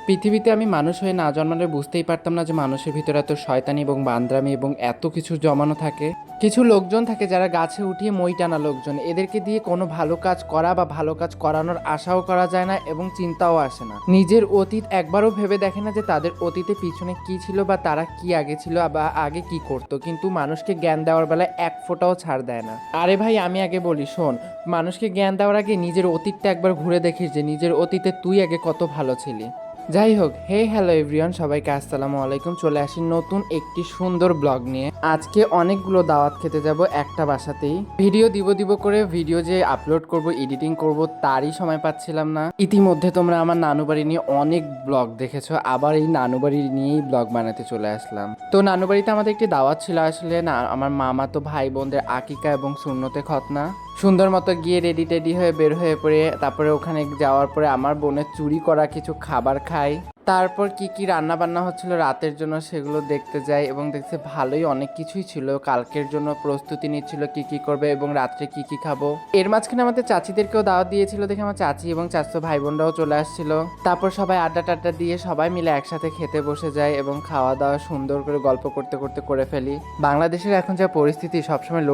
পৃথিবীতে আমি মানুষ হয়ে না জন্মালে বুঝতেই পারতাম না যে মানুষের ভিতরে এত শয়তানি এবং বান্দ্রামি এবং এত কিছু জমানো থাকে। কিছু লোকজন থাকে যারা গাছে উঠিয়ে মই টানা লোকজন, এদেরকে দিয়ে কোনো ভালো কাজ করা বা ভালো কাজ করানোর আশাও করা যায় না এবং চিন্তাও আসে না। নিজের অতীত একবারও ভেবে দেখে না যে তাদের অতীতে পিছনে কি ছিল বা তারা কি আগে ছিল বা আগে কি করতো, কিন্তু মানুষকে জ্ঞান দেওয়ার বেলায় এক ফোঁটাও ছাড় দেয় না। আরে ভাই, আমি আগে বলি শোন, মানুষকে জ্ঞান দেওয়ার আগে নিজের অতীতটা একবার ঘুরে দেখিস যে নিজের অতীতে তুই আগে কত ভালো ছিলি। যাই হোক, হে হ্যালো এভরিওয়ান, সবাইকে আসসালামু আলাইকুম। চলে আসি নতুন একটি সুন্দর ব্লগ নিয়ে। আজকে অনেকগুলো দাওয়াত খেতে যাব একটা বাসাতেই। ভিডিও দিব করে ভিডিও যে আপলোড করব, এডিটিং করব, তারই সময় পাচ্ছিলাম না। ইতিমধ্যে তোমরা আমার নানু বাড়ি নিয়ে অনেক ব্লগ দেখেছো, আবার এই নানু বাড়ি নিয়েই ব্লগ বানাতে চলে আসলাম। তো নানু বাড়িতে আমাদের একটি দাওয়াত ছিল, আসলে না আমার মামা তো ভাই বোনদের আকিকা এবং সুন্নতে খতনা। সুন্দর মতো গিয়ে রেডি টেডি হয়ে বের হয়ে পড়ে তারপরে ওখানে যাওয়ার পরে আমার বোনের চুরি করা কিছু খাবার খাই। তারপর কি কি রান্না বান্না হচ্ছিল রাতের জন্য সেগুলো দেখতে যাই এবং দেখতে ভালোই অনেক কিছুই ছিল। কালকের জন্য প্রস্তুতি নিচ্ছিল কি কি করবে এবং রাত্রে কি কি খাবো। এর মাঝখানে আমাদের চাচিদেরকেও দাওয়াত দিয়েছিল দেখে আমার চাচি এবং চাচতো ভাই বোনরাও চলে আসছিল। তারপর সবাই আড্ডা টাড্ডা দিয়ে সবাই মিলে একসাথে খেতে বসে যায় এবং খাওয়া দাওয়া সুন্দর করে গল্প করতে করতে করে ফেলি। বাংলাদেশের এখন যা পরিস্থিতি, সবসময়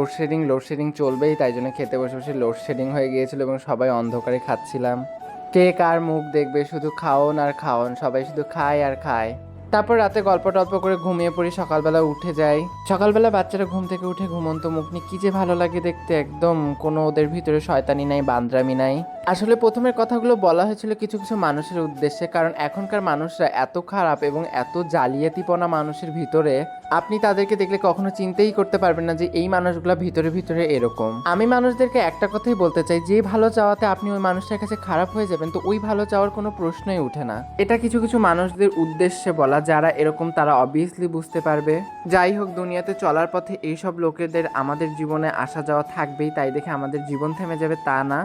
লোডশেডিং চলবেই, তাই জন্য খেতে বসে বসে লোডশেডিং হয়ে গিয়েছিল এবং সবাই অন্ধকারে খাচ্ছিলাম। কে কার মুখ দেখবে, শুধু খাওন আর খাওন, সবাই শুধু খায় আর খায়। তারপর রাতে গল্প টল্প করে ঘুমিয়ে পড়ি, সকালবেলা উঠে যাই। সকালবেলা বাচ্চারা ঘুম থেকে উঠে ঘুমন্ত মুখ নিয়ে কি যে ভালো লাগে দেখতে, একদম কোনো ওদের ভিতরে শয়তানি নাই, বান্দ্রামি নাই। আসলে প্রথমের কথাগুলো বলা হয়েছিল কিছু কিছু মানুষের উদ্দেশ্যে, কারণ এখনকার মানুষরা এত খারাপ এবং এত জালিয়াতিপনা মানুষের ভিতরে, আপনি তাদেরকে দেখলে কখনো চিন্তাই করতে পারবেন না যে এই মানুষগুলো ভিতরে ভিতরে এরকম। আমি মানুষদেরকে একটা কথাই বলতে চাই, যে ভালো চাওয়াতে আপনি ওই মানুষটার কাছে খারাপ হয়ে যাবেন, তো ওই ভালো চাওয়ার কোনো প্রশ্নই উঠে না। এটা কিছু কিছু মানুষদের উদ্দেশ্যে বলা, যারা এরকম তারা অবভিয়াসলি বুঝতে পারবে। যাই হোক, দুনিয়াতে চলার পথে এইসব লোকেদের আমাদের জীবনে আসা যাওয়া থাকবেই, তাই দেখে আমাদের জীবন থেমে যাবে তা না।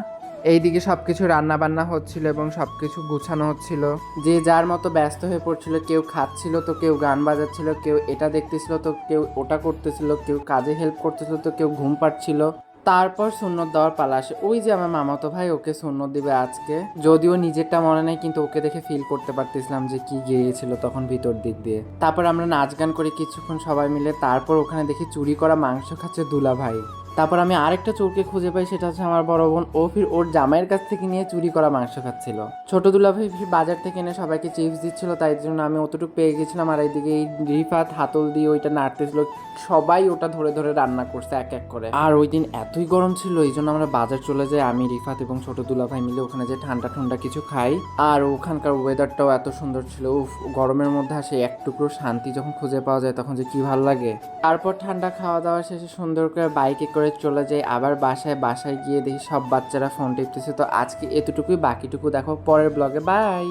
এইদিকে সবকিছু রান্না বান্না হচ্ছিল এবং সবকিছু গুছানো হচ্ছিল। যে যার মতো ব্যস্ত হয়ে পড়ছিল, কেউ খাচ্ছিল তো কেউ গান বাজাচ্ছিল, কেউ এটা দেখতেছিল তো কেউ ওটা করতেছিল, কেউ কাজে হেল্প করতেছিল তো কেউ ঘুম পাড়ছিল। তারপর সুন্নত দেওয়ার পালা আসে। ওই যে আমার মামাতো ভাই, ওকে সুন্নত দিবে আজকে, যদিও নিজেরটা মনে নেই, কিন্তু ওকে দেখে ফিল করতে পারতেছিলাম যে কি গিয়েছিল তখন ভিতর দিক দিয়ে। তারপর আমরা নাচ গান করি কিছুক্ষণ সবাই মিলে। তারপর ওখানে দেখি চুরি করা মাংস খাচ্ছে দুলা ভাই। তারপর আমি আরেকটা চোরকে খুঁজে পাই, সেটা হচ্ছে আমার বড় বোন। ও ফির ওর জামাইয়ের কাছ থেকে নিয়ে চুরি করা মাংস খাচ্ছিল। ছোট দুলাভাই ফির বাজার থেকে এনে সবাইকে চিপস দিচ্ছিল, তাই জন্য আমি অতটুকু পেয়ে গেছিলাম। আর এইদিকে এই রিফাত হাতল দিয়ে ওইটা নাড়তেছিল। সবাই ওটা ধরে ধরে রান্না করছে এক এক করে। আর ওই দিন এতই গরম ছিল, এই জন্য আমরা বাজার চলে যাই, আমি রিফাত এবং ছোট দুলাভাই মিলে ওখানে যে ঠান্ডা ঠান্ডা কিছু খাই। আর ওখানকার ওয়েদারটাও এত সুন্দর ছিল। গরমের মধ্যে আসে এক টুকরো শান্তি যখন খুঁজে পাওয়া যায় তখন যে কি ভালো লাগে। তারপর ঠান্ডা খাওয়া দাওয়া শেষে সুন্দর করে বাইকে করে চলে যাই আবার বাসায় গিয়ে দেখি সব বাচ্চারা ফোন টিপতেছে। তো আজকে এতটুকুই, বাকিটুকু দেখো পরের ব্লগে। বাই।